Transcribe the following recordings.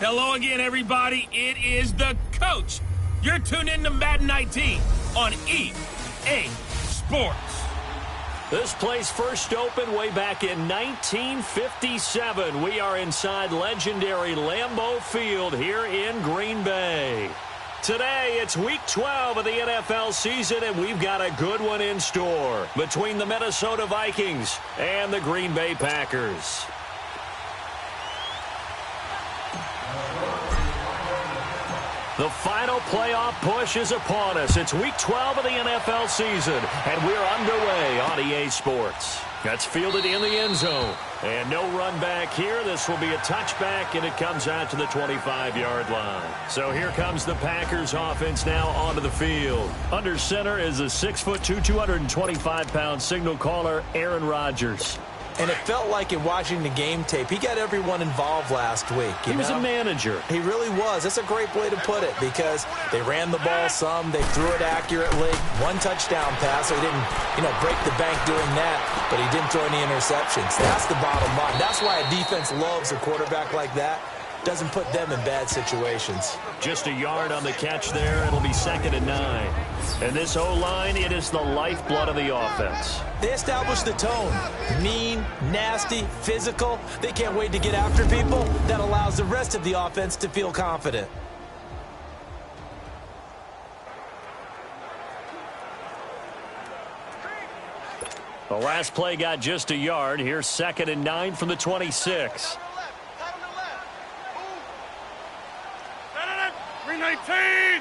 Hello again, everybody. It is the coach. You're tuned in to Madden 19 on EA Sports. This place first opened way back in 1957. We are inside legendary Lambeau Field here in Green Bay. Today, it's Week 12 of the NFL season, and we've got a good one in store between the Minnesota Vikings and the Green Bay Packers. The final playoff push is upon us. It's Week 12 of the NFL season, and we're underway on EA Sports. That's fielded in the end zone. And no run back here. This will be a touchback, and it comes out to the 25-yard line. So here comes the Packers offense now onto the field. Under center is a 6'2", 225-pound signal caller, Aaron Rodgers. And it felt like in watching the game tape, he got everyone involved last week. He was a manager. He really was. That's a great way to put it because they ran the ball some. They threw it accurately. One touchdown pass. So he didn't, break the bank doing that, but he didn't throw any interceptions. That's the bottom line. That's why a defense loves a quarterback like that. Doesn't put them in bad situations. Just a yard on the catch there. It'll be 2nd and 9. And this O-line, it is the lifeblood of the offense. They established the tone. Mean, nasty, physical. They can't wait to get after people. That allows the rest of the offense to feel confident. The last play got just a yard. Here's 2nd and 9 from the 26. 319.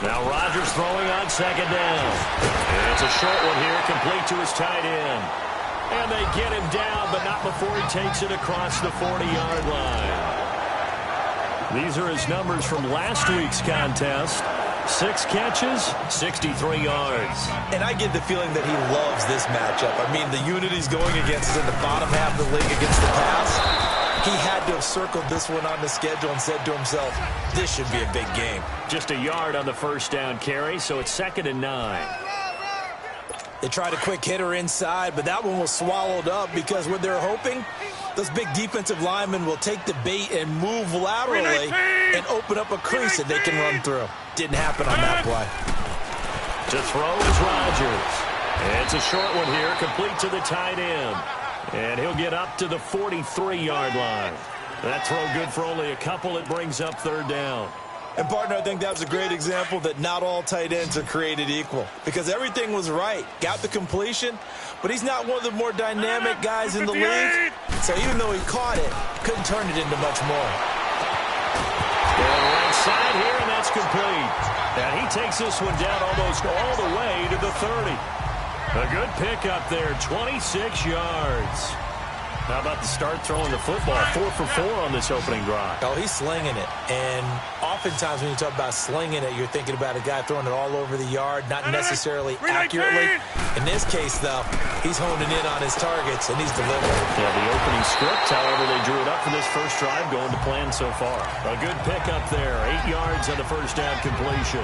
Now Rodgers throwing on 2nd down. And it's a short one here, complete to his tight end. And they get him down, but not before he takes it across the 40-yard line. These are his numbers from last week's contest. 6 catches, 63 yards. And I get the feeling that he loves this matchup. I mean, the unit he's going against is in the bottom half of the league against the pass. He had to have circled this one on the schedule and said to himself, this should be a big game. Just a yard on the first down carry, so it's 2nd and 9. They tried a quick hitter inside, but that one was swallowed up because what they're hoping, those big defensive linemen will take the bait and move laterally and open up a crease that they can run through. Didn't happen on that play. To throw is Rodgers. It's a short one here, complete to the tight end. And he'll get up to the 43-yard line. That throw good for only a couple. It brings up 3rd down. And, partner, I think that was a great example that not all tight ends are created equal. Because everything was right. Got the completion, but he's not one of the more dynamic guys in the league. So even though he caught it, couldn't turn it into much more. And right side here, and that's complete. And he takes this one down almost all the way to the 30. A good pickup there, 26 yards. How about the start throwing the football? 4 for 4 on this opening drive. Oh, he's slinging it. And oftentimes when you talk about slinging it, you're thinking about a guy throwing it all over the yard, not necessarily accurately. In this case, though, he's honing in on his targets, and he's delivering. Yeah, the opening script, however, they drew it up for this first drive, going to plan so far. A good pickup there, 8 yards on the first down completion.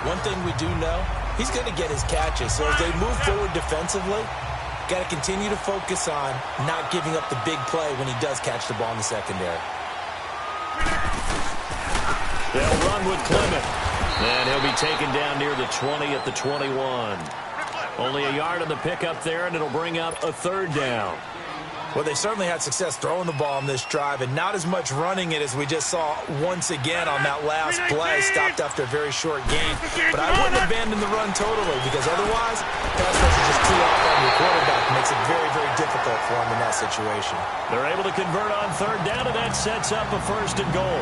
One thing we do know, he's going to get his catches. So as they move forward defensively, got to continue to focus on not giving up the big play when he does catch the ball in the secondary. They'll run with Clement. And he'll be taken down near the 20 at the 21. Only a yard on the pickup there, and it'll bring up a 3rd down. Well, they certainly had success throwing the ball on this drive, and not as much running it as we just saw once again on that last play. Stopped after a very short gain. But I wouldn't abandon the run totally, because otherwise, pass rush is just too off on your quarterback. It makes it very, very difficult for him in that situation. They're able to convert on 3rd down, and that sets up a 1st and goal.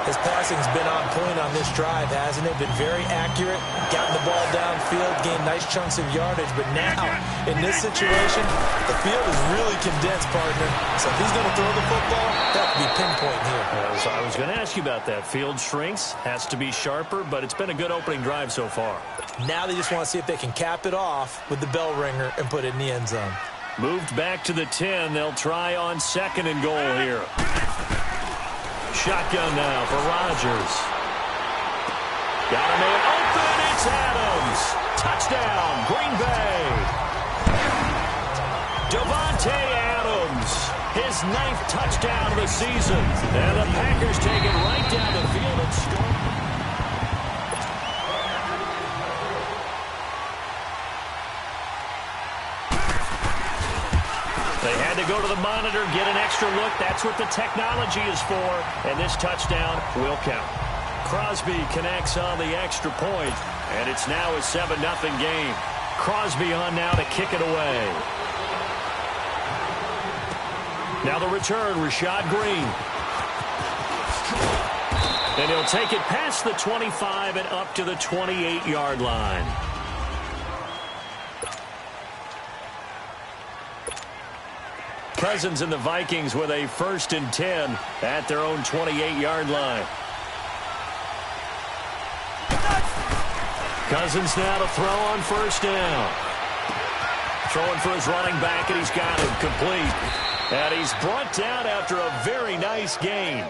His passing's been on point on this drive, hasn't it? Been very accurate, gotten the ball downfield, gained nice chunks of yardage. But now, in this situation, the field is really condensed, partner. So if he's going to throw the football, that could be pinpoint here. So I was going to ask you about that. Field shrinks, has to be sharper, but it's been a good opening drive so far. Now they just want to see if they can cap it off with the bell ringer and put it in the end zone. Moved back to the 10. They'll try on 2nd and goal here. Shotgun now for Rodgers. Got a man open. It's Adams. Touchdown, Green Bay. Davante Adams his 9th touchdown of the season. And the Packers take it right down the field and score. They had to go to the monitor, get an extra look. That's what the technology is for. And this touchdown will count. Crosby connects on the extra point, and it's now a 7-0 game. Crosby on now to kick it away. Now the return, Rashad Green. And he'll take it past the 25 and up to the 28-yard line. Cousins and the Vikings with a 1st and 10 at their own 28-yard line. Cousins now to throw on 1st down. Throwing for his running back, and he's got him complete. And he's brought down after a very nice gain.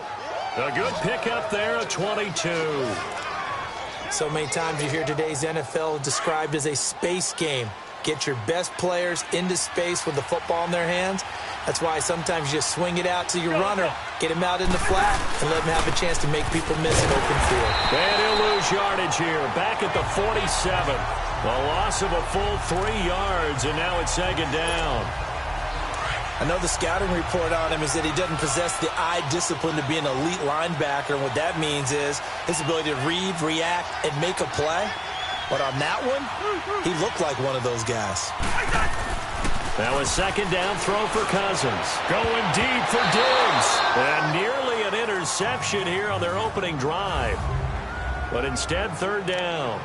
A good pickup there, a 22. So many times you hear today's NFL described as a space game. Get your best players into space with the football in their hands. That's why sometimes you just swing it out to your runner, get him out in the flat, and let him have a chance to make people miss an open field. And he'll lose yardage here, back at the 47. A loss of a full 3 yards, and now it's 2nd down. I know the scouting report on him is that he doesn't possess the eye discipline to be an elite linebacker, and what that means is his ability to read, react, and make a play. But on that one, he looked like one of those guys. Now a 2nd down throw for Cousins. Going deep for Diggs. And nearly an interception here on their opening drive. But instead, 3rd down.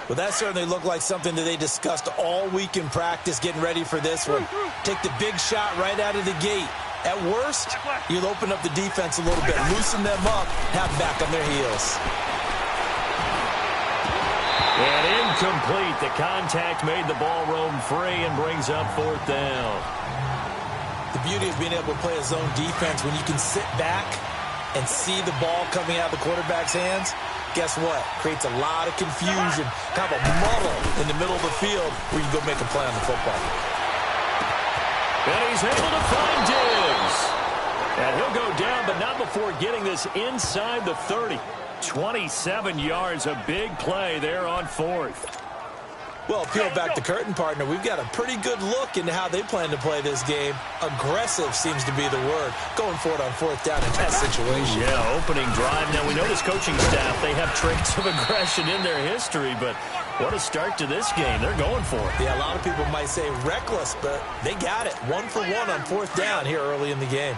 Well, that certainly looked like something that they discussed all week in practice getting ready for this one. Take the big shot right out of the gate. At worst, you'll open up the defense a little bit, loosen them up, have them back on their heels. And incomplete. The contact made the ball roam free and brings up 4th down. The beauty of being able to play a zone defense when you can sit back and see the ball coming out of the quarterback's hands, guess what? Creates a lot of confusion, kind of a muddle in the middle of the field where you can go make a play on the football. And he's able to find Diggs. And he'll go down, but not before getting this inside the 30. 27 yards, a big play there on 4th. Well, peel back the curtain, partner. We've got a pretty good look into how they plan to play this game. Aggressive seems to be the word. Going for it on 4th down in that situation. Yeah, opening drive. Now, we know this coaching staff, they have traits of aggression in their history, but what a start to this game. They're going for it. Yeah, a lot of people might say reckless, but they got it. 1 for 1 on 4th down here early in the game.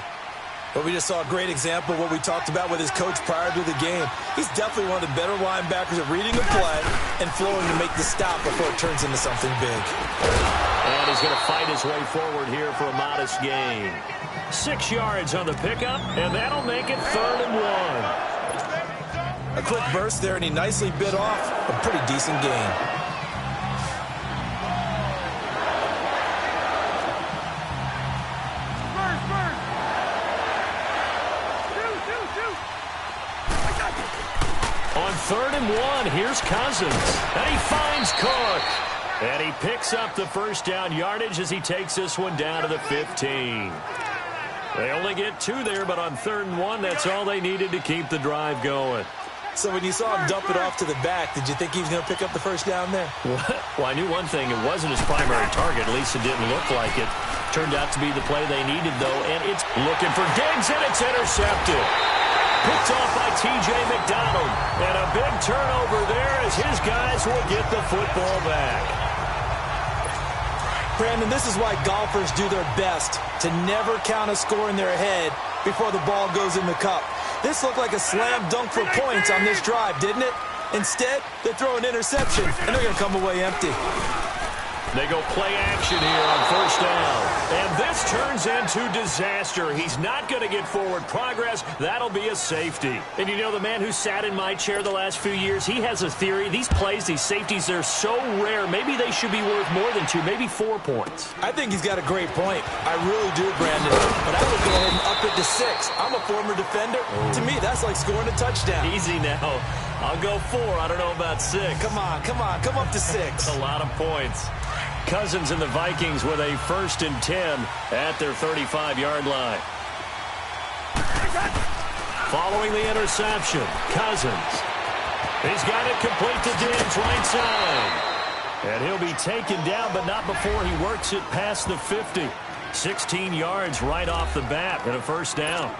But we just saw a great example of what we talked about with his coach prior to the game. He's definitely one of the better linebackers at reading a play and flowing to make the stop before it turns into something big. And he's going to fight his way forward here for a modest gain. 6 yards on the pickup, and that'll make it 3rd and 1. A quick burst there, and he nicely bit off a pretty decent gain. On 3rd and 1, here's Cousins. And he finds Cook. And he picks up the 1st down yardage as he takes this one down to the 15. They only get 2 there, but on 3rd and 1, that's all they needed to keep the drive going. So when you saw him dump it off to the back, did you think he was going to pick up the 1st down there? Well, I knew one thing. It wasn't his primary target. At least it didn't look like it. Turned out to be the play they needed, though. And it's looking for Diggs, and it's intercepted. Picked off by T.J. McDonald. And a big turnover there as his guys will get the football back. Brandon, this is why golfers do their best to never count a score in their head before the ball goes in the cup. This looked like a slam dunk for points on this drive, didn't it? Instead, they throw an interception, and they're going to come away empty. They go play action here on 1st down. And this turns into disaster. He's not going to get forward progress. That'll be a safety. And you know, the man who sat in my chair the last few years, he has a theory. These plays, these safeties, they're so rare. Maybe they should be worth more than 2, maybe 4 points. I think he's got a great point. I really do, Brandon. But I would go ahead and up it to 6. I'm a former defender. To me, that's like scoring a touchdown. Easy now. I'll go 4. I don't know about 6. Come on. Come up to 6. That's a lot of points. Cousins and the Vikings with a 1st and 10 at their 35-yard line. Following the interception, Cousins. He's got it complete to Diggs right side. And he'll be taken down, but not before he works it past the 50. 16 yards right off the bat and a 1st down.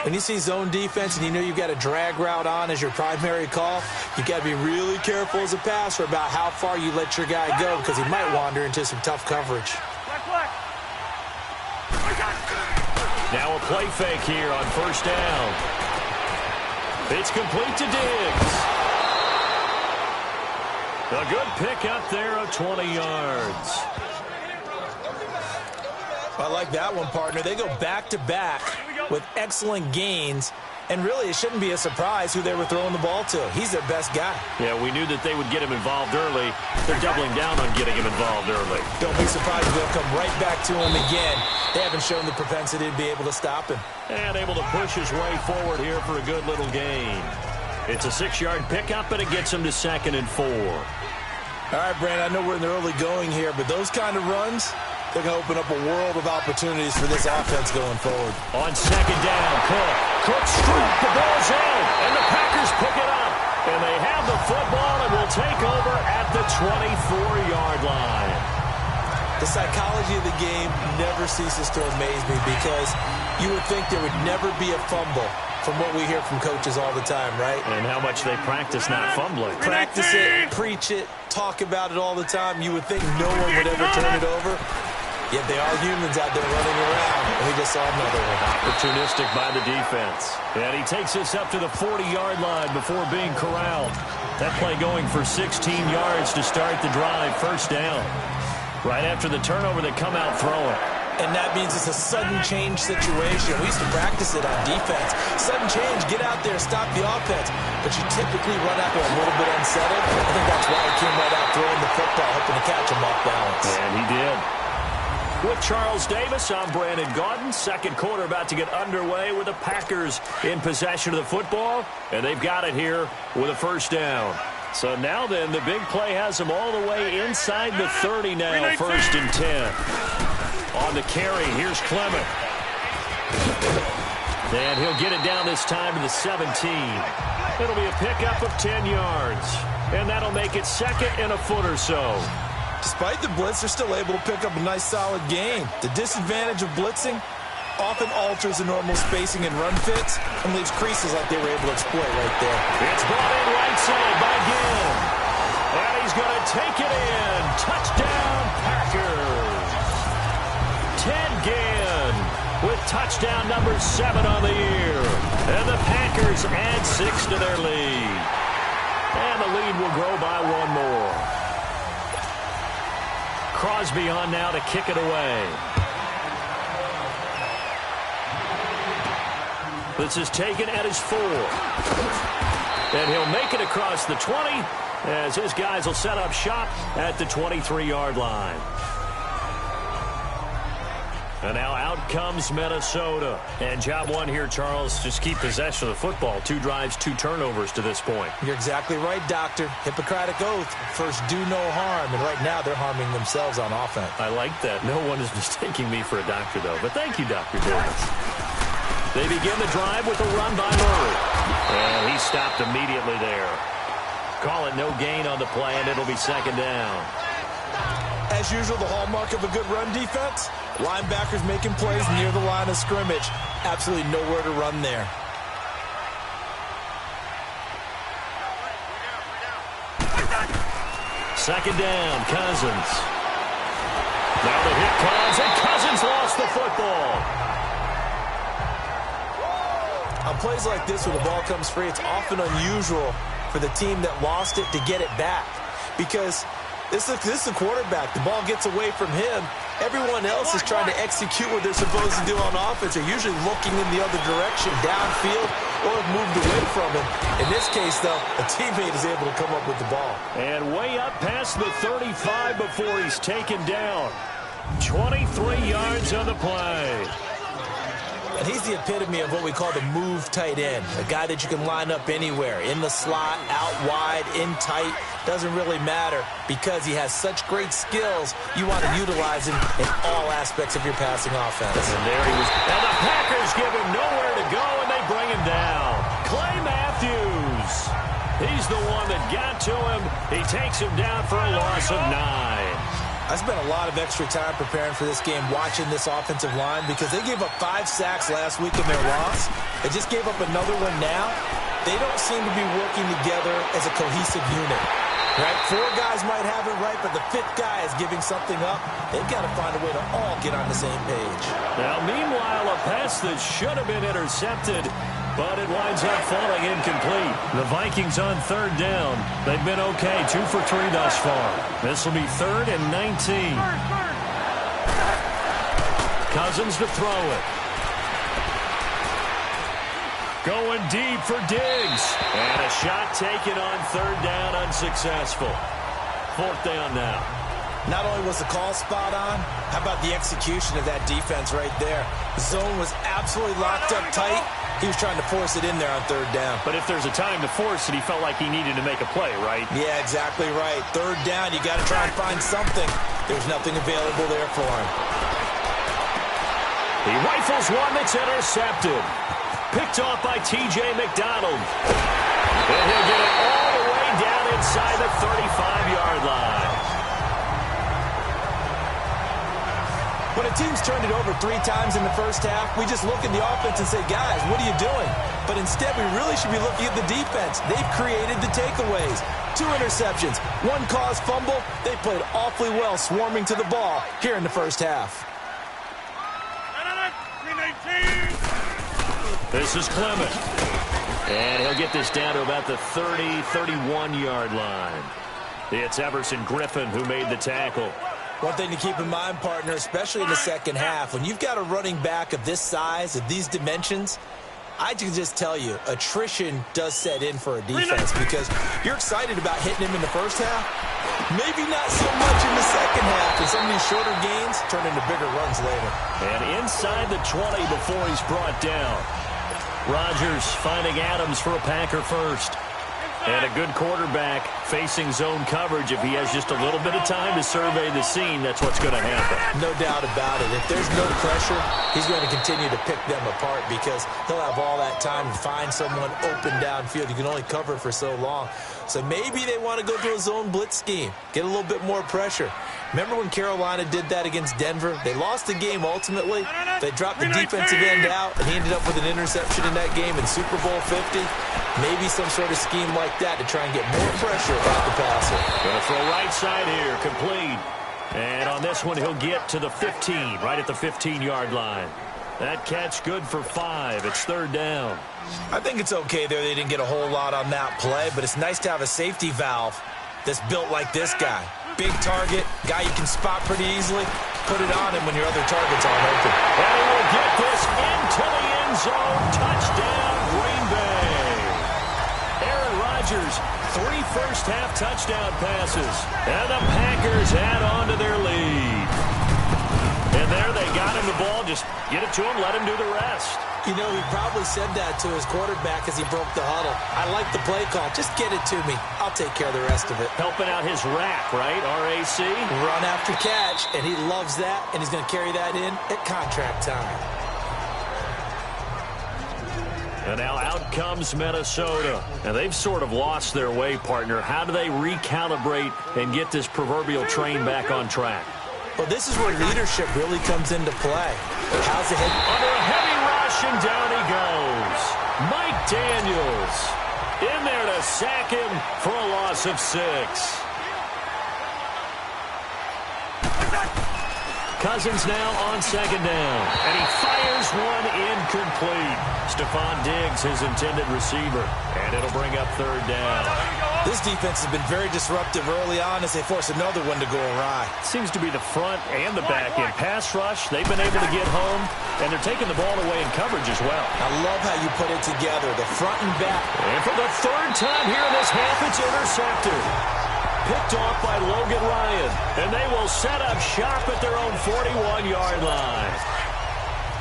When you see zone defense and you know you've got a drag route on as your primary call, you've got to be really careful as a passer about how far you let your guy go because he might wander into some tough coverage. Now a play fake here on 1st down. It's complete to Diggs. A good pick up there of 20 yards. I like that one, partner. They go back-to-back with excellent gains, and really it shouldn't be a surprise who they were throwing the ball to. He's their best guy. Yeah, we knew that they would get him involved early. They're doubling down on getting him involved early. Don't be surprised if they'll come right back to him again. They haven't shown the propensity to be able to stop him. And able to push his way forward here for a good little gain. It's a 6-yard pickup, and it gets him to 2nd and 4. All right, Brandon, I know we're in the early going here, but those kind of runs, they're going to open up a world of opportunities for this offense going forward. On 2nd down, Cook strip, the ball's in, and the Packers pick it up. And they have the football and will take over at the 24-yard line. The psychology of the game never ceases to amaze me because you would think there would never be a fumble from what we hear from coaches all the time, right? And how much they practice not fumbling. Practice it, preach it, talk about it all the time. You would think no one would ever turn it over. Yet they are humans out there running around, and we just saw another one. Opportunistic by the defense. And he takes us up to the 40-yard line before being corralled. That play going for 16 yards to start the drive, 1st down. Right after the turnover, they come out throwing. And that means it's a sudden change situation. We used to practice it on defense. Sudden change, get out there, stop the offense. But you typically run out there a little bit unsettled. I think that's why he came right out throwing the football, hoping to catch him off balance. And he did. With Charles Davis, I'm Brandon Gaudin. 2nd quarter about to get underway with the Packers in possession of the football. And they've got it here with a 1st down. So now then, the big play has them all the way inside the 30 now, 1st and 10. On the carry, here's Clement. And he'll get it down this time to the 17. It'll be a pickup of 10 yards. And that'll make it 2nd and a foot or so. Despite the blitz, they're still able to pick up a nice, solid gain. The disadvantage of blitzing often alters the normal spacing and run fits and leaves creases like they were able to exploit right there. It's brought in right side by Ginn. And he's going to take it in. Touchdown, Packers. Ted Ginn with touchdown number 7 on the year. And the Packers add 6 to their lead. And the lead will grow by 1 more. Crosby on now to kick it away. This is taken at his 4. And he'll make it across the 20 as his guys will set up shop at the 23-yard line. And now out comes Minnesota. And job 1 here, Charles, just keep possession of the football. 2 drives, 2 turnovers to this point. You're exactly right, Doctor. Hippocratic oath. First, do no harm. And right now, they're harming themselves on offense. I like that. No one is mistaking me for a doctor, though. But thank you, Dr. Davis. They begin the drive with a run by Murray. And he stopped immediately there. Call it no gain on the play, and it'll be 2nd down. As usual, the hallmark of a good run defense, linebackers making plays near the line of scrimmage. Absolutely nowhere to run there. Second down, Cousins. Now the hit comes, and Cousins lost the football. On plays like this, when the ball comes free, it's often unusual for the team that lost it to get it back. Because this is the quarterback. The ball gets away from him. Everyone else is trying to execute what they're supposed to do on offense. They're usually looking in the other direction, downfield, or have moved away from him. In this case, though, a teammate is able to come up with the ball. And way up past the 35 before he's taken down. 23 yards on the play. And he's the epitome of what we call the move tight end, a guy that you can line up anywhere, in the slot, out wide, in tight, doesn't really matter because he has such great skills. You want to utilize him in all aspects of your passing offense. And there he was. And the Packers give him nowhere to go, and they bring him down. Clay Matthews. He's the one that got to him. He takes him down for a loss of 9. I spent a lot of extra time preparing for this game watching this offensive line because they gave up 5 sacks last week in their loss. They just gave up another one now. They don't seem to be working together as a cohesive unit. Right? 4 guys might have it right, but the 5th guy is giving something up. They've got to find a way to all get on the same page. Now, meanwhile, a pass that should have been intercepted, but it winds up falling incomplete. The Vikings on 3rd down. They've been okay, 2 for 3 thus far. This will be 3rd and 19. Cousins to throw it. Going deep for Diggs. And a shot taken on 3rd down, unsuccessful. 4th down now. Not only was the call spot on, how about the execution of that defense right there? The zone was absolutely locked up tight. He was trying to force it in there on 3rd down. But if there's a time to force it, he felt like he needed to make a play, right? Yeah, exactly right. 3rd down, you got to try and find something. There's nothing available there for him. He rifles one that's intercepted. Picked off by T.J. McDonald. And he'll get it all the way down inside the 35-yard line. When a team's turned it over 3 times in the first half, we just look at the offense and say, guys, what are you doing? But instead, we really should be looking at the defense. They've created the takeaways. 2 interceptions, 1 caused fumble. They played awfully well swarming to the ball here in the first half. This is Clement. And he'll get this down to about the 30, 31-yard line. It's Everson Griffin who made the tackle. One thing to keep in mind, partner, especially in the second half, when you've got a running back of this size, of these dimensions, I can just tell you, attrition does set in for a defense because you're excited about hitting him in the first half. Maybe not so much in the second half, and some of these shorter gains turn into bigger runs later. And inside the 20 before he's brought down. Rodgers finding Adams for a Packer first. And a good quarterback facing zone coverage. If he has just a little bit of time to survey the scene, that's what's going to happen. No doubt about it. If there's no pressure, he's going to continue to pick them apart because he'll have all that time to find someone open downfield. You can only cover for so long. So maybe they want to go to a zone blitz scheme, get a little bit more pressure. Remember when Carolina did that against Denver? They lost the game ultimately. They dropped the defensive end out, and he ended up with an interception in that game in Super Bowl 50. Maybe some sort of scheme like that to try and get more pressure about the passer. Going to throw right side here, complete. And on this one, he'll get to the 15, right at the 15-yard line. That catch good for 5. It's 3rd down. I think it's okay there. They didn't get a whole lot on that play, but it's nice to have a safety valve that's built like this guy. Big target, guy you can spot pretty easily. Put it on him when your other targets aren't open. And he will get this into the end zone. Touchdown, Green Bay. Aaron Rodgers, 3 first-half touchdown passes. And the Packers add on to their lead. And there they got him the ball. Just get it to him, let him do the rest. You know, he probably said that to his quarterback as he broke the huddle. I like the play call. Just get it to me. I'll take care of the rest of it. Helping out his rack, right? R-A-C? Run after catch, and he loves that, and he's going to carry that in at contract time. And now out comes Minnesota. And they've sort of lost their way, partner. How do they recalibrate and get this proverbial train back on track? Well, this is where leadership really comes into play. How's the head? Under a heavy rush, and down he goes. Mike Daniels in there to sack him for a loss of 6. Cousins now on 2nd down. And he fires one incomplete. Stephon Diggs, his intended receiver. And it'll bring up 3rd down. This defense has been very disruptive early on as they force another one to go awry. Seems to be the front and the back end. Pass rush, they've been able to get home, and they're taking the ball away in coverage as well. I love how you put it together, the front and back. And for the 3rd time here in this half, it's intercepted. Picked off by Logan Ryan, and they will set up shop at their own 41-yard line.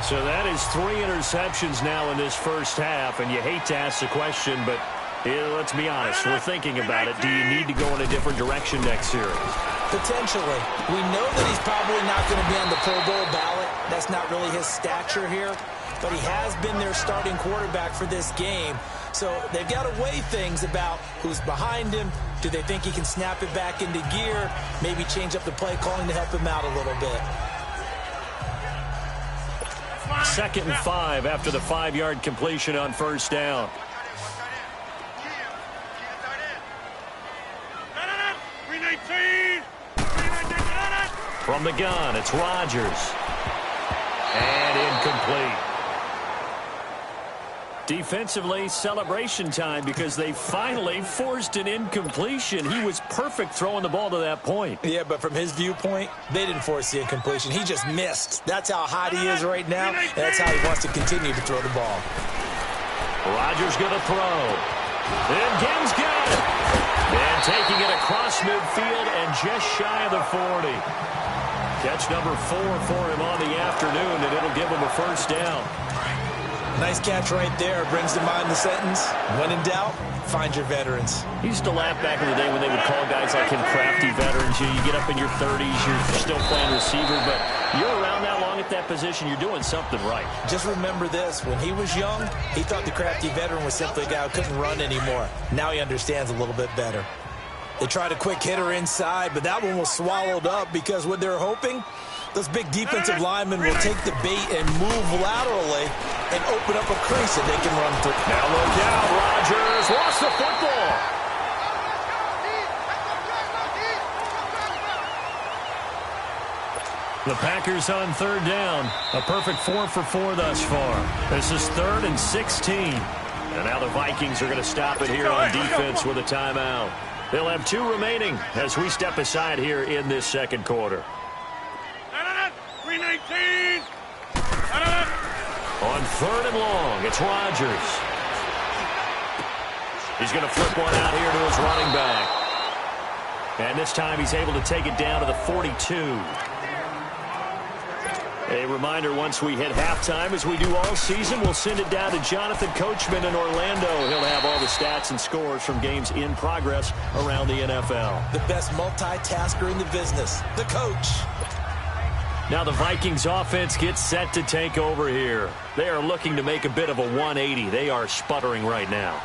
So that is 3 interceptions now in this first half, and you hate to ask the question, but let's be honest, we're thinking about it. Do you need to go in a different direction next series? Potentially. We know that he's probably not going to be on the Pro Bowl ballot. That's not really his stature here, but he has been their starting quarterback for this game. So they've got to weigh things about who's behind him. Do they think he can snap it back into gear? Maybe change up the play calling to help him out a little bit. 2nd and 5 after the 5-yard completion on first down. From the gun, it's Rodgers. And incomplete. Defensively, celebration time because they finally forced an incompletion. He was perfect throwing the ball to that point. Yeah, but from his viewpoint, they didn't force the incompletion. He just missed. That's how hot he is right now, and that's how he wants to continue to throw the ball. Rodgers going to throw. And Gibbs got it. And taking it across midfield and just shy of the 40. Catch number 4 for him on the afternoon, and it'll give him a first down. Nice catch right there. Brings to mind the sentence, when in doubt, find your veterans. He used to laugh back in the day when they would call guys like him crafty veterans. You get up in your 30s, you're still playing receiver, but you're around that long at that position, you're doing something right. Just remember this. When he was young, he thought the crafty veteran was simply a guy who couldn't run anymore. Now he understands a little bit better. They tried a quick hitter inside, but that one was swallowed up because what they're hoping, those big defensive linemen will take the bait and move laterally and open up a crease that they can run through. Now look out, Rodgers lost the football. The Packers on 3rd down. A perfect 4 for 4 thus far. This is 3rd and 16. And now the Vikings are going to stop it here on defense with a timeout. They'll have 2 remaining as we step aside here in this second quarter. 319. On 3rd and long, it's Rodgers. He's going to flip one out here to his running back. And this time he's able to take it down to the 42. A reminder, once we hit halftime, as we do all season, we'll send it down to Jonathan Coachman in Orlando. He'll have all the stats and scores from games in progress around the NFL. The best multitasker in the business, the coach. Now the Vikings offense gets set to take over here. They are looking to make a bit of a 180. They are sputtering right now.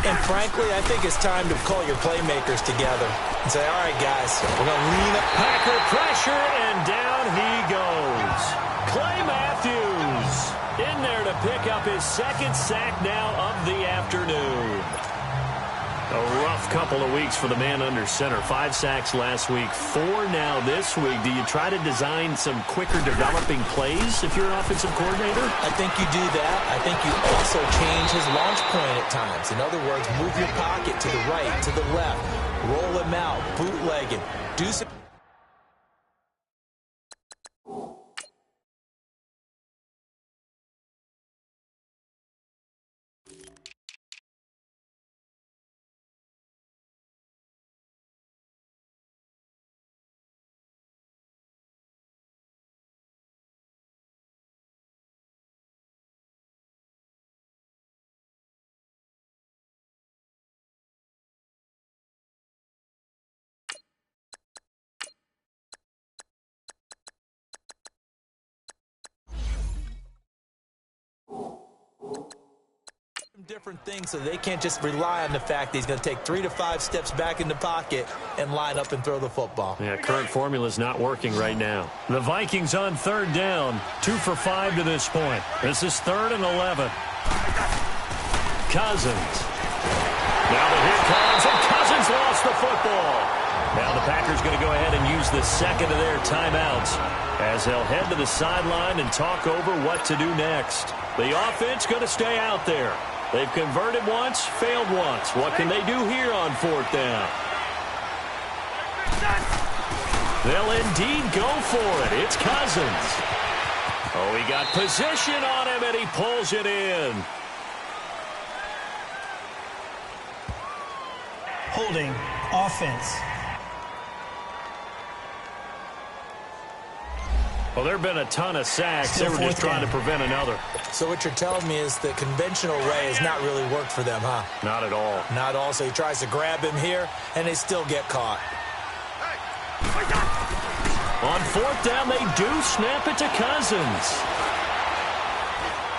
And frankly, I think it's time to call your playmakers together and say, all right, guys, we're going to lean up. Packer pressure, and down he goes. Clay Matthews in there to pick up his 2nd sack now of the afternoon. A rough couple of weeks for the man under center. 5 sacks last week, 4 now this week. Do you try to design some quicker developing plays if you're an offensive coordinator? I think you do that. I think you also change his launch point at times. In other words, move your pocket to the right, to the left, roll him out, bootleg him, do some... different things so they can't just rely on the fact that he's going to take 3 to 5 steps back in the pocket and line up and throw the football. Yeah, current formula is not working right now. The Vikings on 3rd down, 2 for 5 to this point. This is 3rd and 11. Cousins. Now the hit comes, and Cousins lost the football. Now the Packers going to go ahead and use the 2nd of their timeouts as they'll head to the sideline and talk over what to do next. The offense going to stay out there. They've converted once, failed once. What can they do here on 4th down? They'll indeed go for it. It's Cousins. Oh, he got position on him, and he pulls it in. Holding offense. Well, there have been a ton of sacks. They were just trying to prevent another. So what you're telling me is the conventional way has not really worked for them, huh? Not at all. Not all. So he tries to grab him here, and they still get caught. On fourth down, they do snap it to Cousins.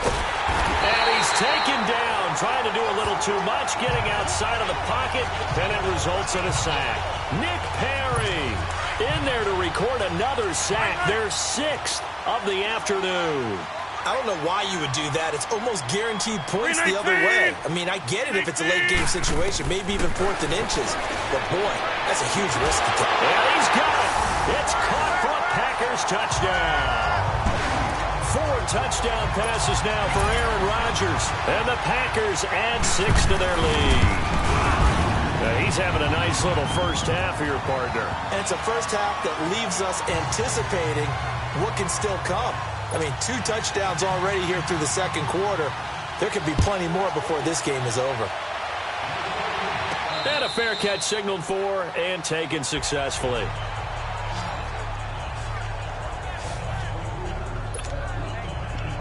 And he's taken down, trying to do a little too much, getting outside of the pocket, and it results in a sack. Nick Perry in there to record another sack, their 6th of the afternoon. I don't know why you would do that. It's almost guaranteed points the other way. I mean, I get it if it's a late-game situation, maybe even 4th and inches. But, boy, that's a huge risk to take. And he's got it. It's caught for a Packers touchdown. 4 touchdown passes now for Aaron Rodgers. And the Packers add 6 to their lead. He's having a nice little first half here, partner. And it's a first half that leaves us anticipating what can still come. I mean, 2 touchdowns already here through the second quarter. There could be plenty more before this game is over. And a fair catch signaled for and taken successfully.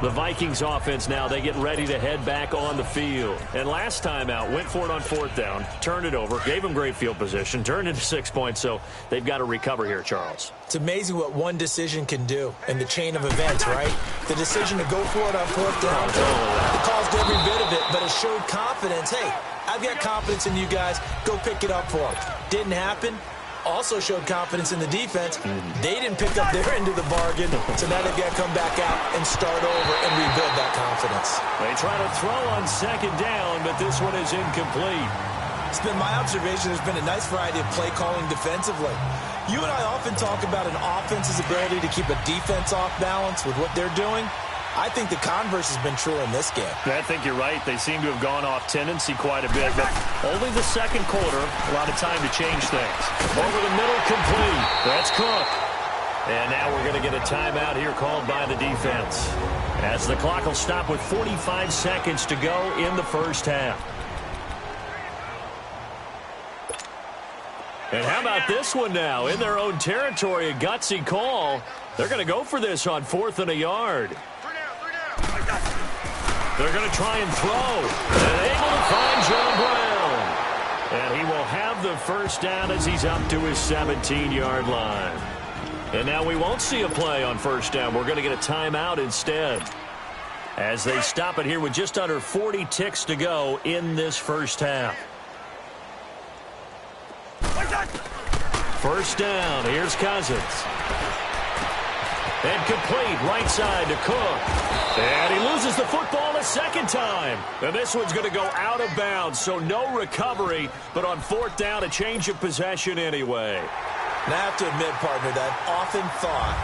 The Vikings offense now, they get ready to head back on the field. And last time out, went for it on 4th down, turned it over, gave them great field position, turned into 6 points, so they've got to recover here, Charles. It's amazing what one decision can do in the chain of events, right? The decision to go for it on 4th down, it caused every bit of it, but it showed confidence. Hey, I've got confidence in you guys. Go pick it up for them. Didn't happen. Also showed confidence in the defense. They didn't pick up their end of the bargain, so now they've got to come back out and start over and rebuild that confidence. They try to throw on 2nd down, but this one is incomplete. It's been my observation there's been a nice variety of play calling defensively. You and I often talk about an offense's ability to keep a defense off balance with what they're doing. I think the converse has been true in this game. I think you're right. They seem to have gone off tendency quite a bit, but only the second quarter, a lot of time to change things. Over the middle, complete. That's Cook. And now we're going to get a timeout here called by the defense, as the clock will stop with 45 seconds to go in the first half. And how about this one now? In their own territory, a gutsy call. They're going to go for this on 4th and a yard. They're going to try and throw. And able to find John Brown. And he will have the first down as he's up to his 17-yard line. And now we won't see a play on 1st down. We're going to get a timeout instead, as they stop it here with just under 40 ticks to go in this first half. 1st down. Here's Cousins. And complete right side to Cook. And he loses the football a second time. And this one's going to go out of bounds, so no recovery. But on 4th down, a change of possession anyway. And I have to admit, partner, that I've often thought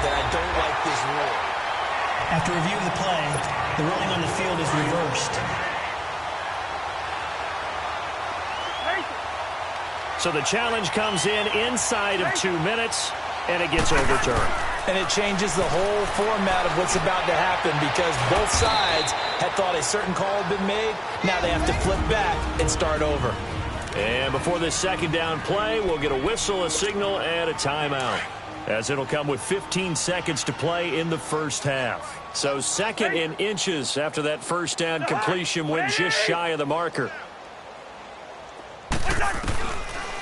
that I don't like this rule. After reviewing the play, the ruling on the field is reversed. So the challenge comes in inside of 2 minutes, and it gets overturned. And it changes the whole format of what's about to happen, because both sides had thought a certain call had been made. Now they have to flip back and start over. And before this 2nd down play, we'll get a whistle, a signal, and a timeout, as it'll come with 15 seconds to play in the first half. So 2nd and inches after that 1st down completion went just shy of the marker.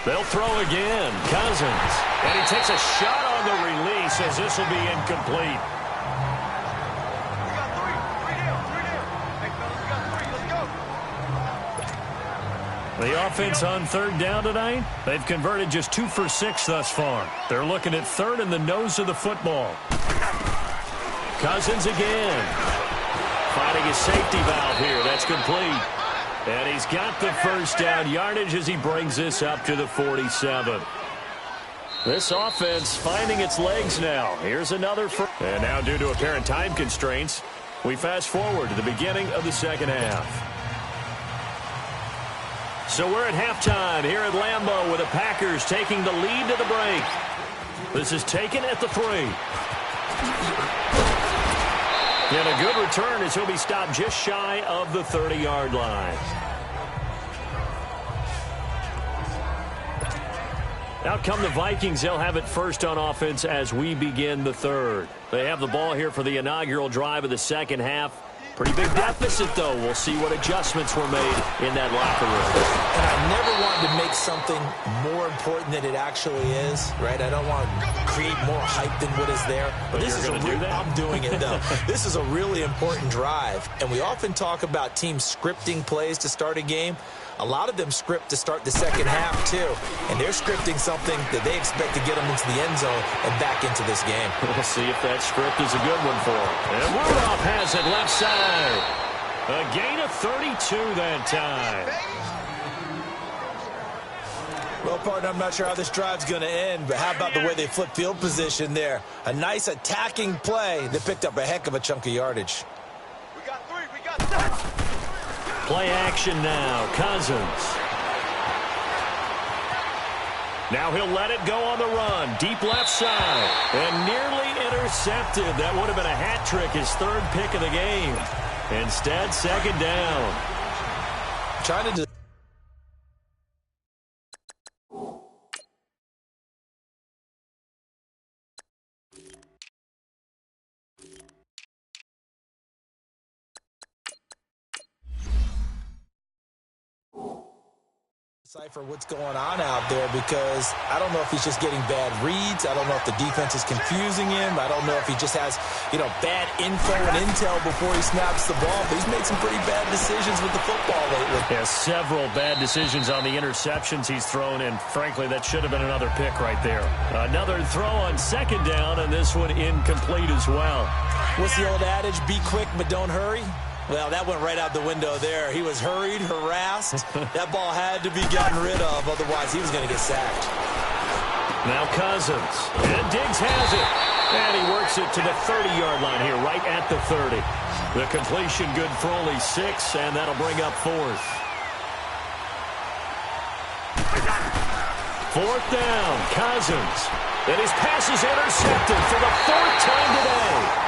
They'll throw again. Cousins. And he takes a shot on the release, as this will be incomplete. The offense on 3rd down tonight, they've converted just 2 for 6 thus far. They're looking at 3rd in the nose of the football. Cousins again. Finding his safety valve here. That's complete. And he's got the 1st down yardage as he brings this up to the 47. This offense finding its legs now. Here's another. And now, due to apparent time constraints, we fast forward to the beginning of the 2nd half. So we're at halftime here at Lambeau with the Packers taking the lead to the break. This is taken at the 3. And a good return as he'll be stopped just shy of the 30-yard line. Out come the Vikings. They'll have it first on offense as we begin the third. They have the ball here for the inaugural drive of the second half. Pretty big deficit, though. We'll see what adjustments were made in that locker room. And I never wanted to make something more important than it actually is, right? I don't want to create more hype than what is there. But this is I'm doing it, though. This is a really important drive. And we often talk about teams scripting plays to start a game. A lot of them script to start the second half, too. And they're scripting something that they expect to get them into the end zone and back into this game. We'll see if that script is a good one for them. And Rudolph has it left side. A gain of 32 that time. Well, partner, I'm not sure how this drive's going to end, but how about the way they flip field position there? A nice attacking play that picked up a heck of a chunk of yardage. We got three. We got six. Play action now. Cousins. Now he'll let it go on the run. Deep left side. And nearly intercepted. That would have been a hat trick, his third pick of the game. Instead, second down. Trying to decipher what's going on out there, because I don't know if he's just getting bad reads. I don't know if the defense is confusing him. I don't know if he just has, bad info and intel before he snaps the ball. But he's made some pretty bad decisions with the football lately. Yeah, several bad decisions on the interceptions he's thrown, and frankly, that should have been another pick right there. Another throw on second down, and this one incomplete as well. What's the old adage? Be quick, but don't hurry. Well, that went right out the window there. He was hurried, harassed. That ball had to be gotten rid of, otherwise he was going to get sacked. Now Cousins. And Diggs has it. And he works it to the 30-yard line here, right at the 30. The completion good for only 6, and that'll bring up fourth. Fourth down, Cousins. And his pass is intercepted for the 4th time today.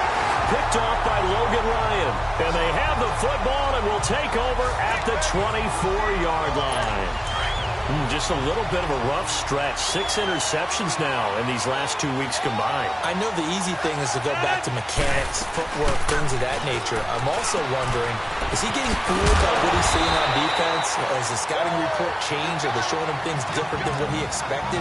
Picked off by Logan Ryan. And they have the football and will take over at the 24-yard line. Just a little bit of a rough stretch. 6 interceptions now in these last 2 weeks combined. I know the easy thing is to go back to mechanics, footwork, things of that nature. I'm also wondering, is he getting fooled by what he's seeing on defense? Has the scouting report changed? Are they showing him things different than what he expected?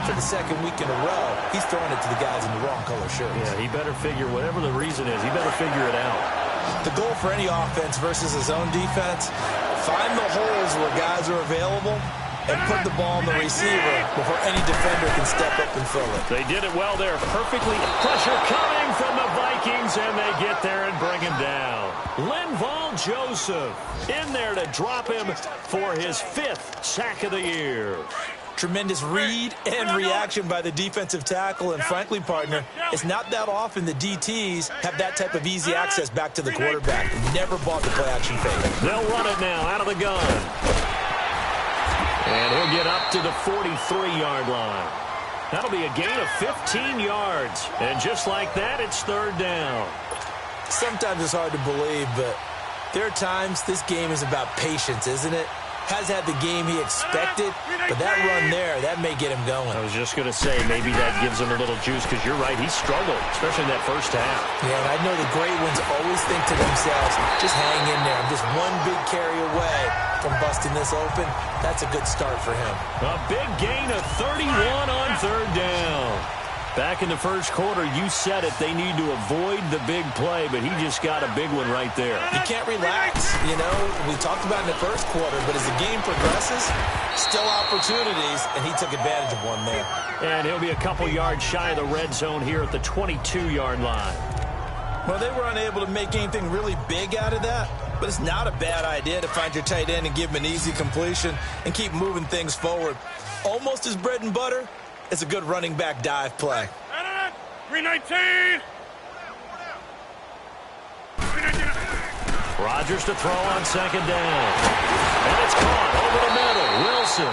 For the second week in a row, he's throwing it to the guys in the wrong color shirts. Yeah, he better figure, whatever the reason is, he better figure it out. The goal for any offense versus his own defense, find the holes where guys are available and put the ball in the receiver before any defender can step up and fill it. They did it well there. Perfectly. Pressure coming from the Vikings, and they get there and bring him down. Linval Joseph in there to drop him for his 5th sack of the year. Tremendous read and reaction by the defensive tackle, and frankly, partner, it's not that often the DTs have that type of easy access back to the quarterback. Never bought the play-action fake. They'll run it now out of the gun. And he'll get up to the 43-yard line. That'll be a gain of 15 yards. And just like that, it's 3rd down. Sometimes it's hard to believe, but there are times this game is about patience, isn't it? Has had the game he expected, but that run there, that may get him going. I was just going to say, maybe that gives him a little juice, because you're right, he struggled, especially in that first half. Yeah, and I know the great ones always think to themselves, just hang in there. I'm just one big carry away from busting this open. That's a good start for him. A big gain of 31 on 3rd down. Back in the first quarter, you said it, they need to avoid the big play, but he just got a big one right there. You can't relax, We talked about it in the first quarter, but as the game progresses, still opportunities, and he took advantage of one there. And he'll be a couple yards shy of the red zone here at the 22-yard line. Well, they were unable to make anything really big out of that, but it's not a bad idea to find your tight end and give him an easy completion and keep moving things forward. Almost his bread and butter. It's a good running back dive play. 319. Rodgers to throw on second down. And it's caught over the middle. Wilson.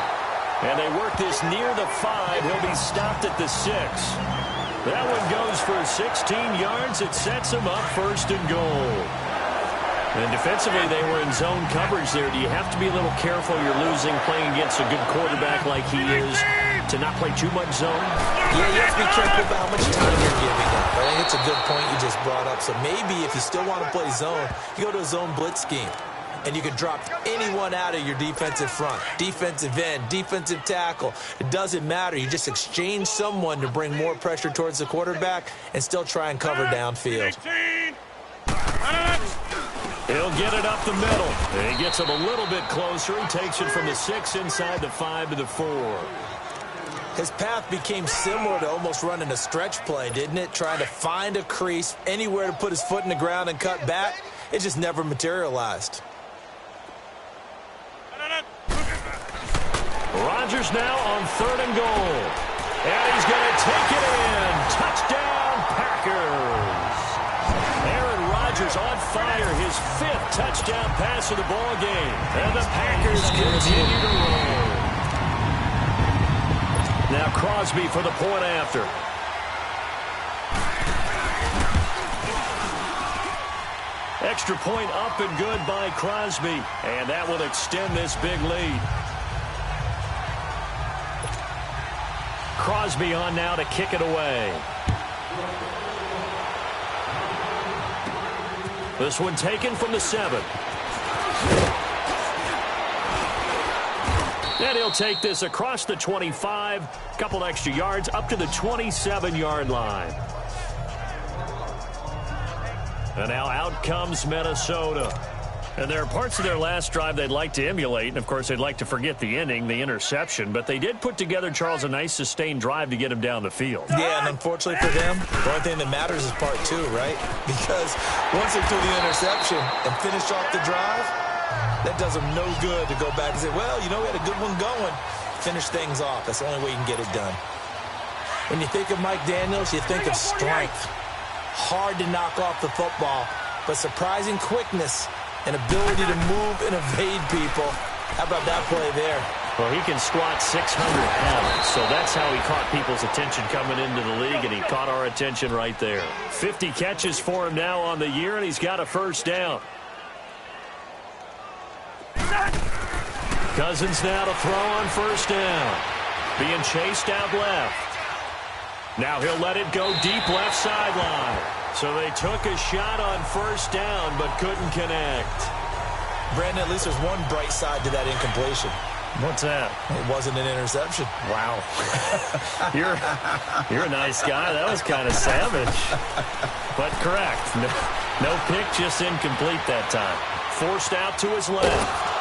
And they work this near the 5. He'll be stopped at the 6. That one goes for 16 yards. It sets him up 1st and goal. And defensively, they were in zone coverage there. Do you have to be a little careful? You're losing playing against a good quarterback like he is. to not play too much zone? Yeah, you have to be careful about how much time you're giving them. I think it's a good point you just brought up. So maybe if you still want to play zone, you go to a zone blitz scheme. And you can drop anyone out of your defensive front, defensive end, defensive tackle. It doesn't matter. You just exchange someone to bring more pressure towards the quarterback and still try and cover downfield. He'll get it up the middle. He gets him a little bit closer. He takes it from the 6 inside the 5 to the 4. His path became similar to almost running a stretch play, didn't it? Trying to find a crease, anywhere to put his foot in the ground and cut back. It just never materialized. Rodgers now on 3rd and goal. And he's going to take it in. Touchdown, Packers. Aaron Rodgers on fire. His 5th touchdown pass of the ball game. And the Packers continue to roll. Now Crosby for the point after. Extra point up and good by Crosby. And that will extend this big lead. Crosby on now to kick it away. This one taken from the 7. And he'll take this across the 25, couple extra yards up to the 27-yard line. And now out comes Minnesota. And there are parts of their last drive they'd like to emulate. And, of course, they'd like to forget the inning, the interception. But they did put together, Charles, a nice sustained drive to get him down the field. Yeah, and unfortunately for them, the only thing that matters is part 2, right? Because once they threw the interception and finished off the drive, that does them no good to go back and say, well, you know, we had a good one going. Finish things off. That's the only way you can get it done. When you think of Mike Daniels, you think of strength. Hard to knock off the football, but surprising quickness and ability to move and evade people. How about that play there? Well, he can squat 600 pounds, so that's how he caught people's attention coming into the league, and he caught our attention right there. 50 catches for him now on the year, and he's got a 1st down. Cousins now to throw on 1st down. Being chased out left. Now he'll let it go deep left sideline. So they took a shot on 1st down, but couldn't connect. Brandon, at least there's one bright side to that incompletion. What's that? It wasn't an interception. Wow. You're a nice guy. That was kind of savage. But correct. No pick, just incomplete that time. Forced out to his left.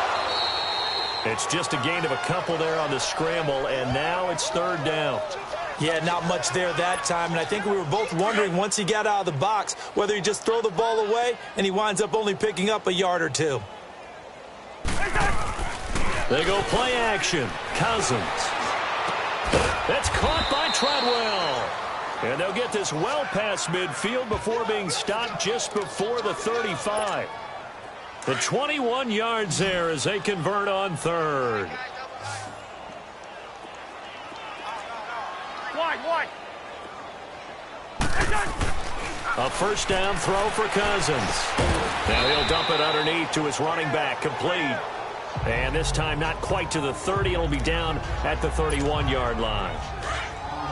It's just a gain of a couple there on the scramble, and now it's 3rd down. Yeah, not much there that time, and I think we were both wondering once he got out of the box whether he just throw the ball away and he winds up only picking up a yard or 2. They go play action. Cousins. That's caught by Treadwell. And they'll get this well past midfield before being stopped just before the 35. The 21 yards there as they convert on 3rd. A 1st down throw for Cousins. Now he'll dump it underneath to his running back, complete. And this time not quite to the 30. It'll be down at the 31-yard line.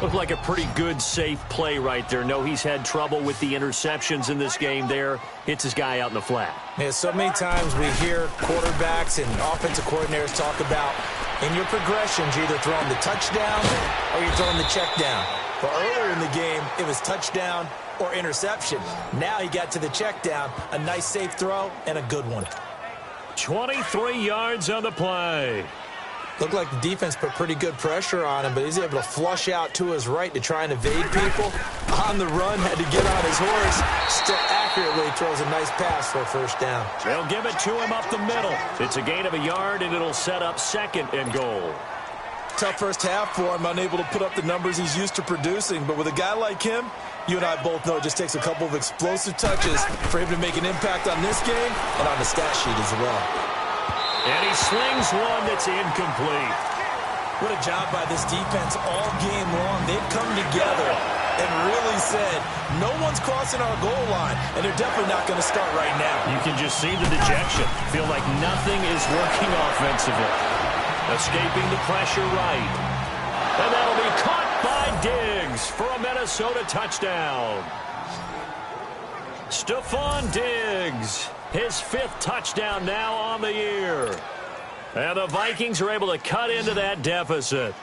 Looked like a pretty good, safe play right there. No, he's had trouble with the interceptions in this game there. Hits his guy out in the flat. Yeah, so many times we hear quarterbacks and offensive coordinators talk about in your progressions, you're either throwing the touchdown or you're throwing the check down. But earlier in the game, it was touchdown or interception. Now he got to the check down, a nice safe throw, and a good one. 23 yards on the play. Looked like the defense put pretty good pressure on him, but he's able to flush out to his right to try and evade people. On the run, had to get on his horse. Still accurately throws a nice pass for a 1st down. They'll give it to him up the middle. It's a gain of a yard, and it'll set up 2nd and goal. Tough first half for him, unable to put up the numbers he's used to producing. But with a guy like him, you and I both know it just takes a couple of explosive touches for him to make an impact on this game and on the stat sheet as well. And he slings one that's incomplete. What a job by this defense all game long. They've come together and really said, no one's crossing our goal line, and they're definitely not going to start right now. You can just see the dejection. Feel like nothing is working offensively. Escaping the pressure right. And that'll be caught by Diggs for a Minnesota touchdown. Stephon Diggs, his 5th touchdown now on the year. And the Vikings are able to cut into that deficit.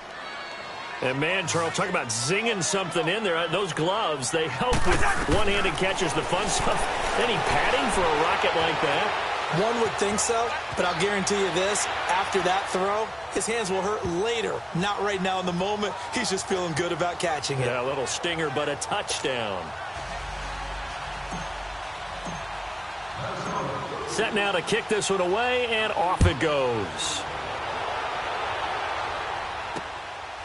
And, man, Charles, talk about zinging something in there. Those gloves, they help with one-handed catches, the fun stuff. Any padding for a rocket like that? One would think so, but I'll guarantee you this. After that throw, his hands will hurt later. Not right now in the moment. He's just feeling good about catching it. Yeah, a little stinger, but a touchdown. Set now to kick this one away, and off it goes.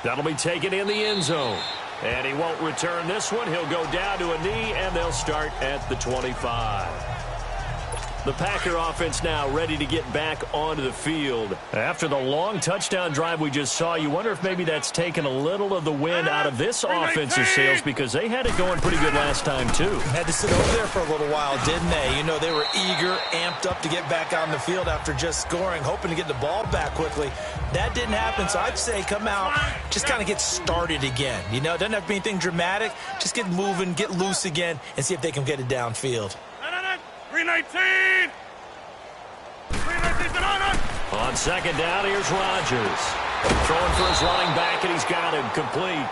That'll be taken in the end zone. And he won't return this one. He'll go down to a knee, and they'll start at the 25. The Packer offense now ready to get back onto the field. After the long touchdown drive we just saw, you wonder if maybe that's taken a little of the wind out of this offensive sails, because they had it going pretty good last time, too. Had to sit over there for a little while, didn't they? You know, they were eager, amped up to get back on the field after just scoring, hoping to get the ball back quickly. That didn't happen, so I'd say come out, just kind of get started again. You know, it doesn't have to be anything dramatic. Just get moving, get loose again, and see if they can get it downfield. 319! 319 on second down, here's Rodgers. Throwing for his running back, and he's got him complete.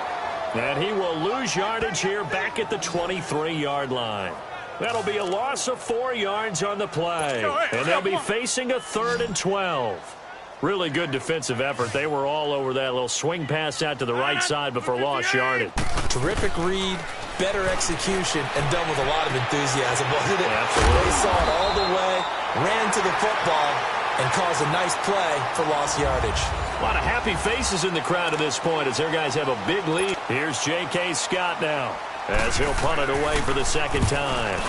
And he will lose yardage here back at the 23-yard line. That'll be a loss of 4 yards on the play. And they'll be facing a 3rd and 12. Really good defensive effort. They were all over that little swing pass out to the right side before lost yardage. Terrific read, better execution, and done with a lot of enthusiasm, wasn't it? Absolutely. They saw it all the way, ran to the football, and caused a nice play for lost yardage. A lot of happy faces in the crowd at this point as their guys have a big lead. Here's J.K. Scott now as he'll punt it away for the second time.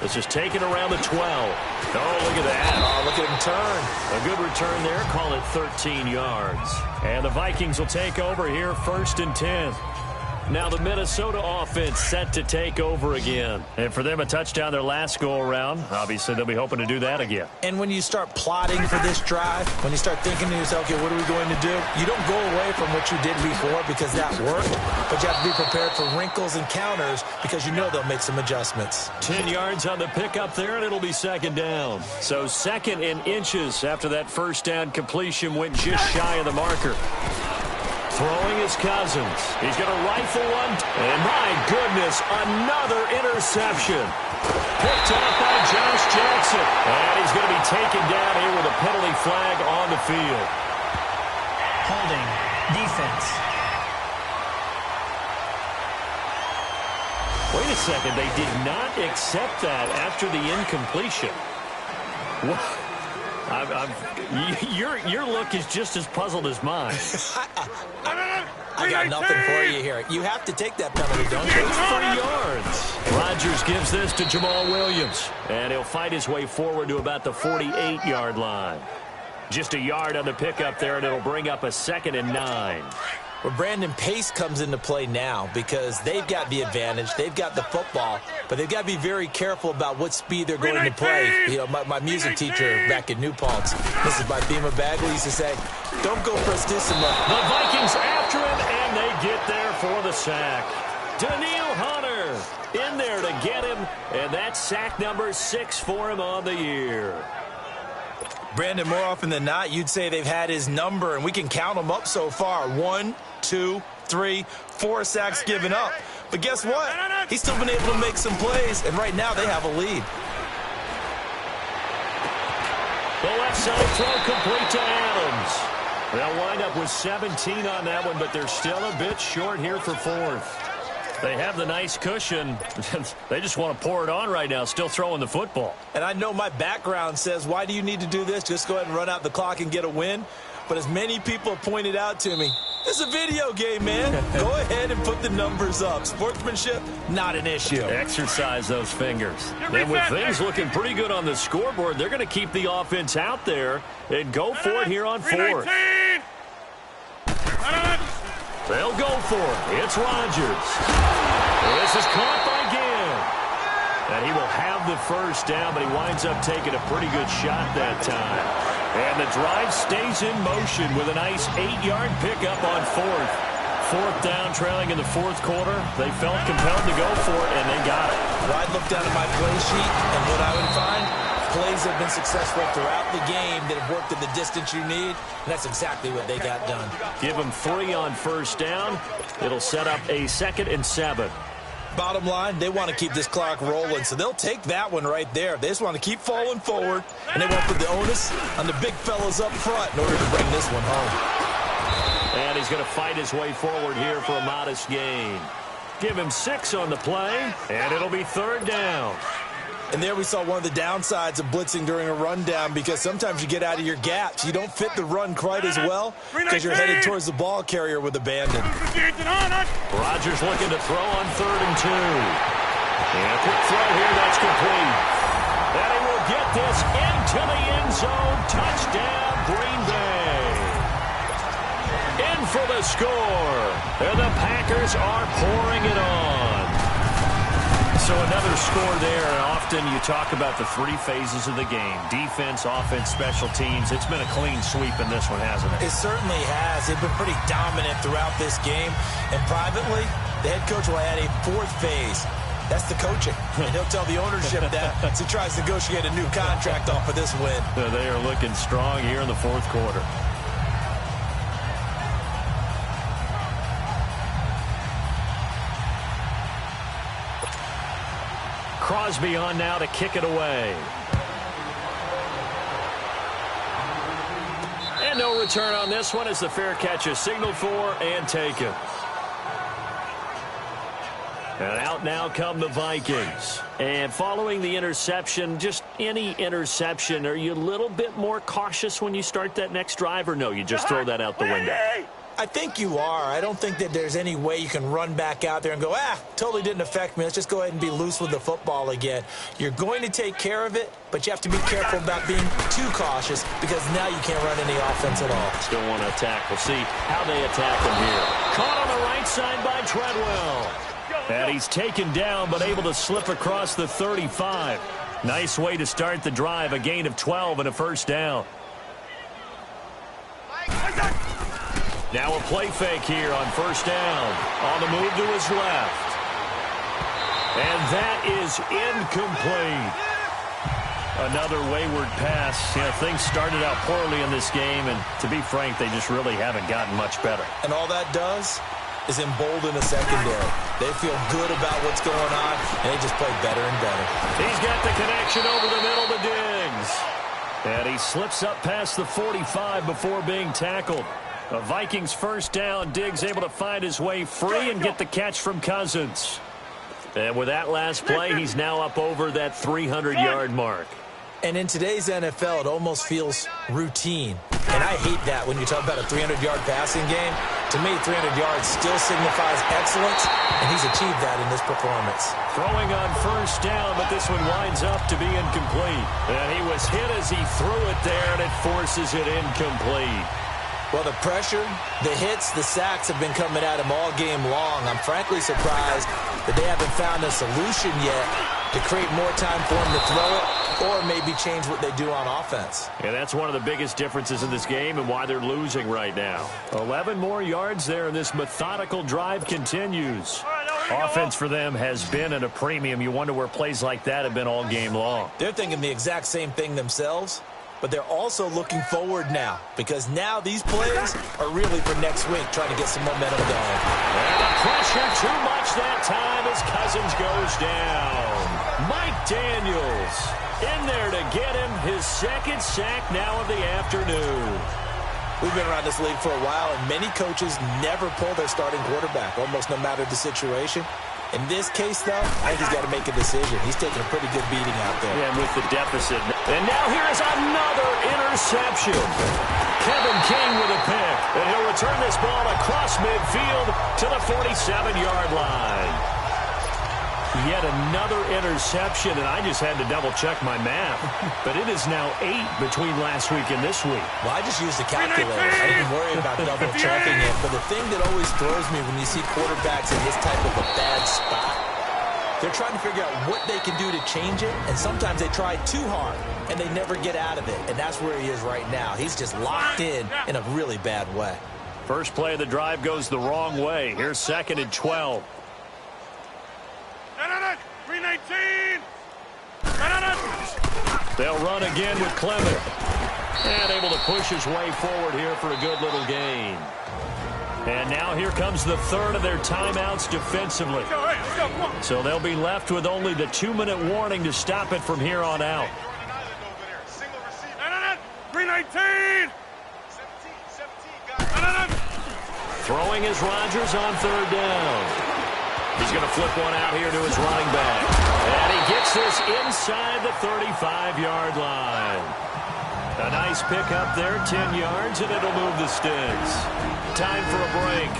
This is taken around the 12. Oh, look at that. Oh, look at him turn. A good return there. Call it 13 yards. And the Vikings will take over here, 1st and 10. Now the Minnesota offense set to take over again. And for them, a touchdown their last go-around. Obviously, they'll be hoping to do that again. And when you start plotting for this drive, when you start thinking to yourself, okay, what are we going to do? You don't go away from what you did before because that worked, but you have to be prepared for wrinkles and counters because you know they'll make some adjustments. 10 yards on the pickup there, and it'll be second down. So 2nd and inches after that first down completion went just shy of the marker. Throwing his Cousins. He's going to rifle one. And my goodness, another interception. Picked off by Josh Jackson. And he's going to be taken down here with a penalty flag on the field. Holding. Defense. Wait a second. They did not accept that after the incompletion. What? Your look is just as puzzled as mine. I got nothing for you here. You have to take that penalty, don't you? It's 3 yards. Rodgers gives this to Jamal Williams. And he'll fight his way forward to about the 48-yard line. Just a yard on the pickup there, and it'll bring up a 2nd and 9. Well, Brandon, pace comes into play now because they've got the advantage. They've got the football, but they've got to be very careful about what speed they're going to play. You know, my music teacher back in New Paltz, this is my Thema Bagley, used to say, don't go prestissimo. The Vikings after him, and they get there for the sack. Danielle Hunter in there to get him, and that's sack number 6 for him on the year. Brandon, more often than not, you'd say they've had his number, and we can count them up so far. 1, 2, 3, 4 sacks given up. But guess what? He's still been able to make some plays, and right now they have a lead. The left side throw complete to Adams. They'll wind up with 17 on that one, but they're still a bit short here for 4th. They have the nice cushion. They just want to pour it on right now, still throwing the football. And I know my background says, why do you need to do this? Just go ahead and run out the clock and get a win. But as many people have pointed out to me, it's a video game, man. Go ahead and put the numbers up. Sportsmanship, not an issue. Exercise those fingers. And with things looking pretty good on the scoreboard, they're going to keep the offense out there and go for it here on 4th. They'll go for it. It's Rodgers. This is caught by Gibb. And he will have the first down, but he winds up taking a pretty good shot that time. And the drive stays in motion with a nice 8-yard pickup on fourth. Fourth down, trailing in the fourth quarter. They felt compelled to go for it, and they got it. Well, I'd look down at my play sheet, and what I would find, plays have been successful throughout the game that have worked in the distance you need, and that's exactly what they got done. Give them 3 on first down. It'll set up a 2nd and 7. Bottom line, they want to keep this clock rolling, so they'll take that one right there. They just want to keep falling forward, and they want to put the onus on the big fellas up front in order to bring this one home. And he's going to fight his way forward here for a modest gain. Give him 6 on the play, and it'll be 3rd down. And there we saw one of the downsides of blitzing during a rundown, because sometimes you get out of your gaps. You don't fit the run quite as well because you're headed towards the ball carrier with abandon. Rodgers looking to throw on 3rd and 2. And a quick throw here, that's complete. And he will get this into the end zone. Touchdown, Green Bay. In for the score. And the Packers are pouring it on. So another score there, and often you talk about the 3 phases of the game. Defense, offense, special teams. It's been a clean sweep in this one, hasn't it? It certainly has. They've been pretty dominant throughout this game. And privately, the head coach will add a 4th phase. That's the coaching. And he'll tell the ownership that as he tries to negotiate a new contract off of this win. They are looking strong here in the 4th quarter. Crosby on now to kick it away. And no return on this one as the fair catch is signaled for and taken. And out now come the Vikings. And following the interception, just any interception, are you a little bit more cautious when you start that next drive, or no, you just throw that out the window? I think you are. I don't think that there's any way you can run back out there and go, totally didn't affect me. Let's just go ahead and be loose with the football again. You're going to take care of it, but you have to be careful about being too cautious, because now you can't run any offense at all. Still want to attack. We'll see how they attack him here. Caught on the right side by Treadwell. And he's taken down, but able to slip across the 35. Nice way to start the drive, a gain of 12 and a first down. Now a play fake here on first down. On the move to his left. And that is incomplete. Another wayward pass. Things started out poorly in this game, and to be frank, they just really haven't gotten much better. And all that does is embolden the secondary. They feel good about what's going on, and they just play better and better. He's got the connection over the middle to Diggs. And he slips up past the 45 before being tackled. A Vikings first down. Diggs able to find his way free and get the catch from Cousins. And with that last play, he's now up over that 300-yard mark. And in today's NFL, it almost feels routine. And I hate that when you talk about a 300-yard passing game. To me, 300 yards still signifies excellence, and he's achieved that in this performance. Throwing on first down, but this one winds up to be incomplete. And he was hit as he threw it there, and it forces it incomplete. Well, the pressure, the hits, the sacks have been coming at him all game long. I'm frankly surprised that they haven't found a solution yet to create more time for him to throw it, or maybe change what they do on offense. And that's one of the biggest differences in this game and why they're losing right now. 11 more yards there, and this methodical drive continues. Offense for them has been at a premium. You wonder where plays like that have been all game long. They're thinking the exact same thing themselves, but they're also looking forward now, because now these plays are really for next week, trying to get some momentum going. And the pressure too much that time as Cousins goes down. Mike Daniels in there to get him his second sack now of the afternoon. We've been around this league for a while, and many coaches never pull their starting quarterback, almost no matter the situation. In this case, though, I think he's got to make a decision. He's taking a pretty good beating out there. Yeah, with the deficit. And now here is another interception. Kevin King with a pick. And he'll return this ball across midfield to the 47-yard line. Yet another interception, and I just had to double-check my math. But it is now 8 between last week and this week. Well, I just used the calculator. I didn't worry about double-checking it. But the thing that always throws me when you see quarterbacks in this type of a bad spot They're trying to figure out what they can do to change it, and sometimes they try too hard, and they never get out of it, and that's where he is right now. He's just locked in a really bad way. First play of the drive goes the wrong way. Here's 2nd and 12. 319. They'll run again with Clement. And able to push his way forward here for a good little gain. And now here comes the third of their timeouts defensively. So they'll be left with only the 2-minute warning to stop it from here on out. 319. Throwing is Rodgers on 3rd down. He's going to flip one out here to his running back. And he gets this inside the 35-yard line. A nice pickup there, 10 yards, and it'll move the sticks. Time for a break.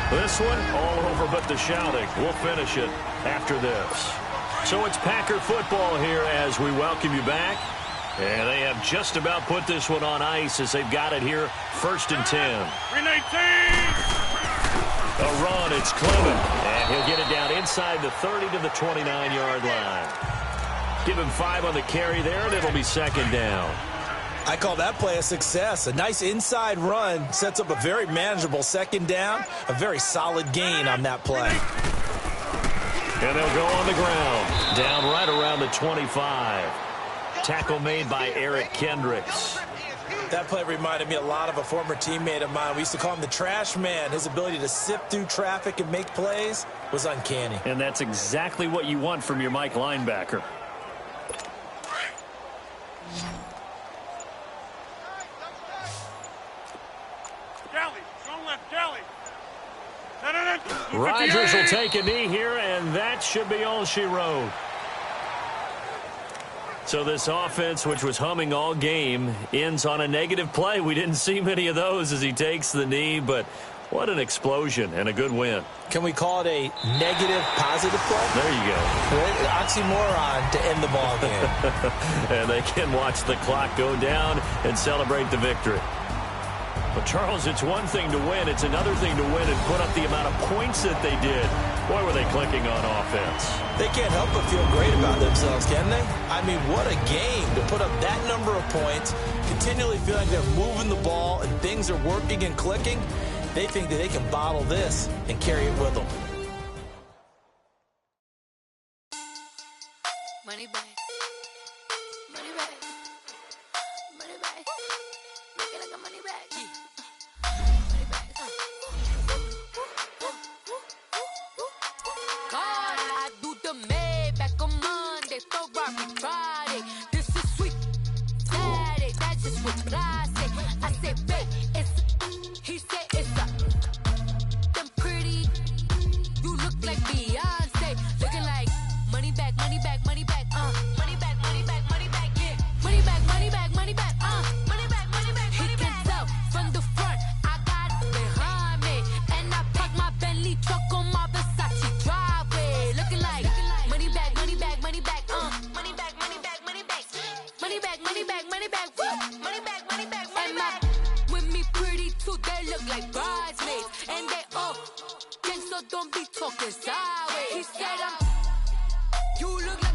This one, all over but the shouting. We'll finish it after this. So it's Packer football here as we welcome you back. And they have just about put this one on ice as they've got it here, 1st and 10. 319. A run, it's Clement. And he'll get it down inside the 30 to the 29-yard line. Give him 5 on the carry there, and it'll be 2nd down. I call that play a success. A nice inside run sets up a very manageable 2nd down. A very solid gain on that play. And they'll go on the ground. Down right around the 25. Tackle made by Eric Kendricks. That play reminded me a lot of a former teammate of mine. We used to call him the trash man. His ability to sift through traffic and make plays was uncanny. And that's exactly what you want from your Mike linebacker. Rodgers will take a knee here, and that should be all she wrote. So this offense, which was humming all game, ends on a negative play. We didn't see many of those as he takes the knee, but what an explosion and a good win. Can we call it a negative positive play? There you go. Oxymoron to end the ball game. And they can watch the clock go down and celebrate the victory. But, Charles, it's one thing to win. It's another thing to win and put up the amount of points that they did. Boy, were they clicking on offense. They can't help but feel great about themselves, can they? I mean, what a game to put up that number of points, continually feel like they're moving the ball and things are working and clicking. They think that they can bottle this and carry it with them. Money back. Money back. Money back. Make it like a money back. Money back. God, I do the Maybach on Monday, Ferrari Friday. This is sweet Saturday. That's just what I say. I say, babe, it's. He said it's a. Them pretty. You look like Beyonce. Looking like money back, money back, money back. Money back, money back, money back. Yeah. Money back, money back, money back. Money back, money back, money back. He can tell from the front. I got it behind me. And I park my Bentley truck on my Versace driveway. Looking like money back, money back, money back. Money back, money back, money back. Money back, money back, money back. Money back, money back, money back. With me pretty too, they look like bridesmaids. And they all gang, so don't be talking sideways. He said you look like